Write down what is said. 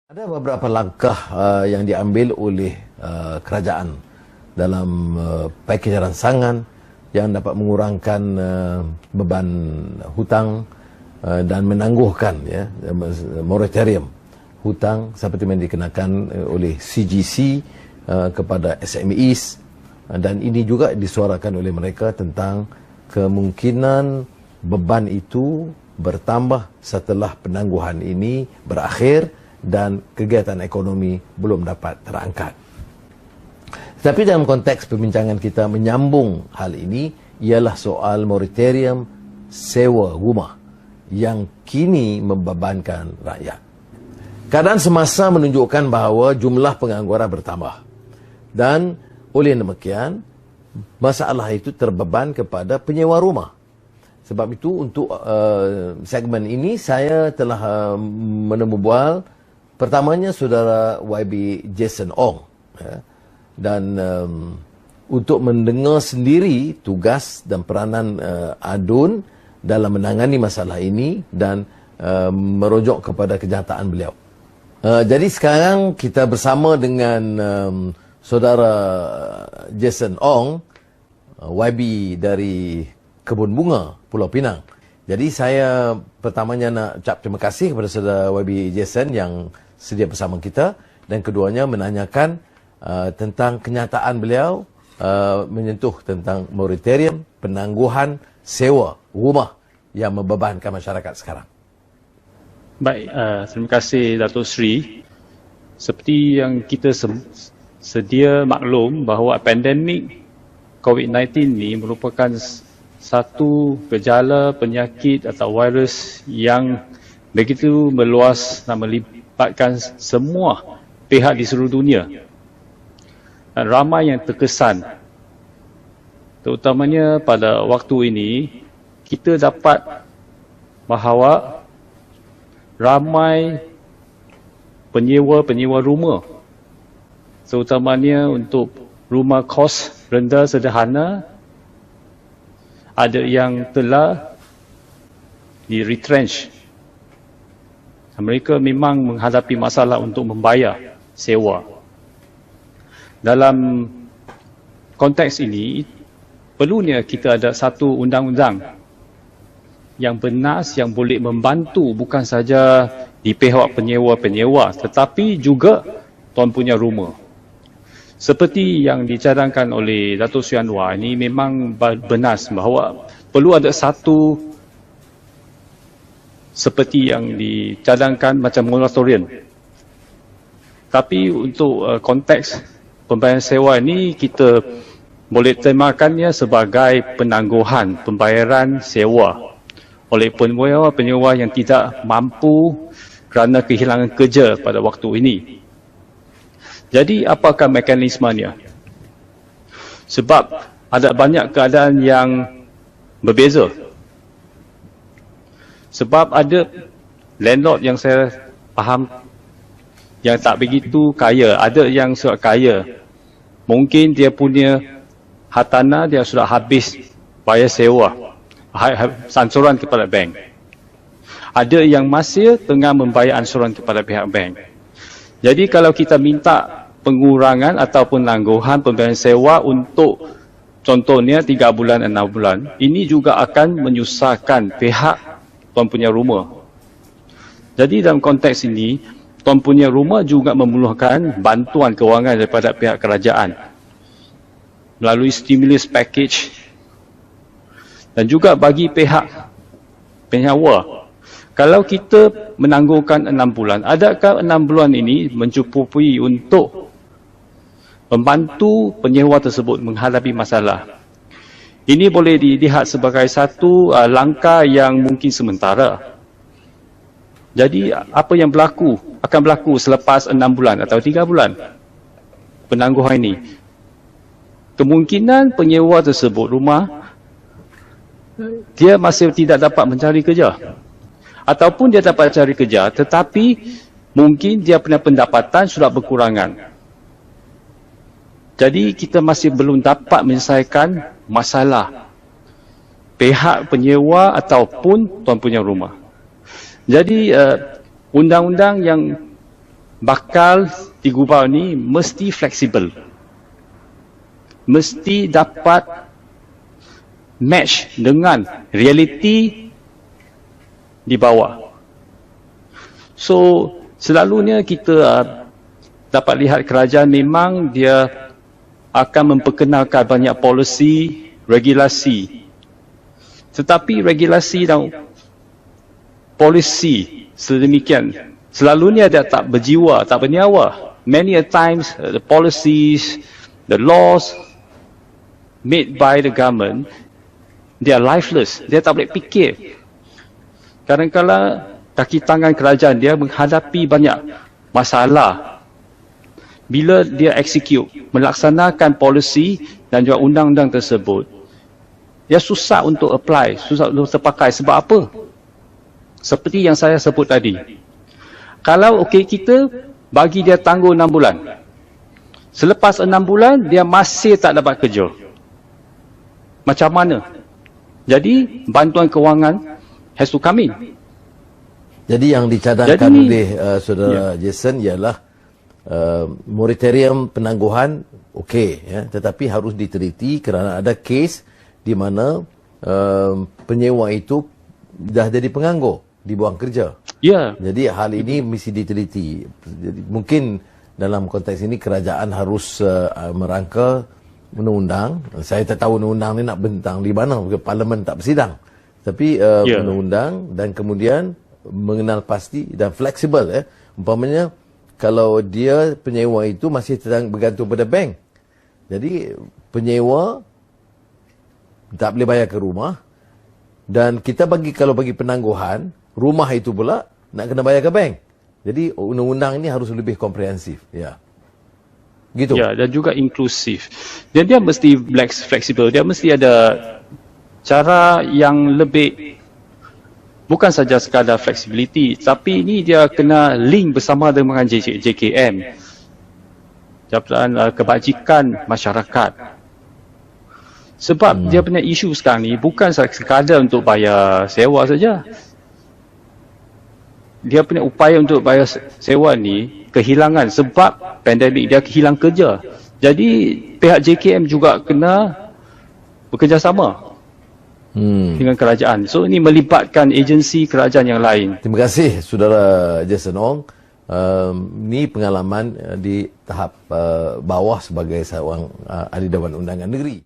Ada beberapa langkah yang diambil oleh kerajaan dalam pakej rangsangan yang dapat mengurangkan beban hutang dan menangguhkan moratorium hutang seperti yang dikenakan oleh CGC kepada SMEs, dan ini juga disuarakan oleh mereka tentang kemungkinan beban itu bertambah setelah penangguhan ini berakhir dan kegiatan ekonomi belum dapat terangkat. Tapi dalam konteks perbincangan kita menyambung hal ini ialah soal moratorium sewa rumah yang kini membebankan rakyat. Keadaan semasa menunjukkan bahawa jumlah pengangguran bertambah dan oleh demikian masalah itu terbeban kepada penyewa rumah. Sebab itu untuk segmen ini saya telah menemubual pertamanya saudara YB Jason Ong, dan untuk mendengar sendiri tugas dan peranan ADUN dalam menangani masalah ini dan merujuk kepada kenyataan beliau. Jadi sekarang kita bersama dengan saudara Jason Ong, YB dari Kebun Bunga Pulau Pinang. Jadi saya pertamanya nak ucap terima kasih kepada saudara YB Jason yang sedia bersama kita, dan keduanya menanyakan tentang kenyataan beliau menyentuh tentang moratorium penangguhan sewa rumah yang membebankan masyarakat sekarang. Baik, terima kasih Datuk Sri. Seperti yang kita sedia maklum bahawa pandemik COVID-19 ini merupakan satu gejala penyakit atau virus yang begitu meluas dan melibatkan semua pihak di seluruh dunia. Dan ramai yang terkesan, terutamanya pada waktu ini, kita dapat bahawa ramai penyewa rumah, terutamanya untuk rumah kos rendah sederhana, ada yang telah di-retrench. Mereka memang menghadapi masalah untuk membayar sewa. Dalam konteks ini, perlunya kita ada satu undang-undang yang bernas, yang boleh membantu bukan saja di pihak penyewa-penyewa, tetapi juga tuan punya rumah. Seperti yang dicadangkan oleh Datuk Sri Anwar, ini memang bernas bahawa perlu ada satu seperti yang dicadangkan macam moratorium. Tapi untuk konteks pembayaran sewa ini, kita boleh terjemahkannya sebagai penangguhan pembayaran sewa oleh penyewa yang tidak mampu kerana kehilangan kerja pada waktu ini. Jadi apakah mekanismenya? Sebab ada banyak keadaan yang berbeza. Sebab ada landlord yang saya faham yang tak begitu kaya, ada yang sudah kaya. Mungkin dia punya hartanah dia sudah habis bayar sewa, ansuran kepada bank. Ada yang masih tengah membayar ansuran kepada pihak bank. Jadi kalau kita minta pengurangan ataupun penangguhan pembayaran sewa untuk contohnya 3 bulan, 6 bulan, ini juga akan menyusahkan pihak tuan punya rumah. Jadi dalam konteks ini, tuan punya rumah juga memerlukan bantuan kewangan daripada pihak kerajaan melalui stimulus package, dan juga bagi pihak penyewa. Kalau kita menangguhkan 6 bulan, adakah 6 bulan ini mencukupi untuk membantu penyewa tersebut menghadapi masalah? Ini boleh dilihat sebagai satu langkah yang mungkin sementara. Jadi apa yang akan berlaku selepas 6 bulan atau 3 bulan penangguhan ini? Kemungkinan penyewa tersebut rumah, dia masih tidak dapat mencari kerja. Ataupun dia dapat cari kerja, tetapi mungkin dia punya pendapatan sudah berkurangan. Jadi kita masih belum dapat menyelesaikan masalah pihak penyewa ataupun tuan punya rumah. Jadi undang-undang yang bakal digubah ni mesti fleksibel. Mesti dapat match dengan realiti di bawah. So, selalunya kita dapat lihat kerajaan memang dia akan memperkenalkan banyak polisi, regulasi. Tetapi regulasi dan polisi sedemikian selalunya dia tak berjiwa, tak bernyawa. Many a times the policies, the laws made by the government, they are lifeless. Dia tak boleh fikir. Kadang-kadang kaki tangan kerajaan dia menghadapi banyak masalah bila dia execute, melaksanakan polisi dan juga undang-undang tersebut. Dia susah untuk apply, susah untuk terpakai. Sebab apa? Seperti yang saya sebut tadi. Kalau kita bagi dia tangguh 6 bulan. Selepas 6 bulan, dia masih tak dapat kerja. Macam mana? Jadi, bantuan kewangan has to come in. Jadi yang dicadangkan oleh saudara Jason ialah moratorium penangguhan okey, ya, tetapi harus diteliti kerana ada kes di mana penyewa itu dah jadi penganggur, dibuang kerja. Ya. Jadi hal ini mesti diteliti. Jadi, mungkin dalam konteks ini kerajaan harus merangka undang-undang. Saya tak tahu undang-undang ni nak bentang di mana, parlimen tak bersidang. Tapi undang-undang dan kemudian mengenal pasti dan fleksibel. Umpamanya kalau dia penyewa itu masih bergantung pada bank. Jadi penyewa tak boleh bayar ke rumah, dan kita kalau bagi penangguhan, rumah itu pula nak kena bayar ke bank. Jadi undang-undang ini harus lebih komprehensif. Ya. Gitu. Ya, dan juga inklusif. Dan dia mesti fleksibel. Dia mesti ada cara yang lebih, bukan saja sekadar flexibility, tapi ini dia kena link bersama dengan JKM, Jabatan Kebajikan Masyarakat. Sebab dia punya isu sekarang ni bukan sekadar untuk bayar sewa saja. Dia punya upaya untuk bayar sewa ni kehilangan sebab pandemik, dia hilang kerja. Jadi pihak JKM juga kena bekerjasama dengan kerajaan. So ini melibatkan agensi kerajaan yang lain. Terima kasih saudara Jason Ong. Ini pengalaman di tahap bawah sebagai seorang ahli Dewan Undangan Negeri.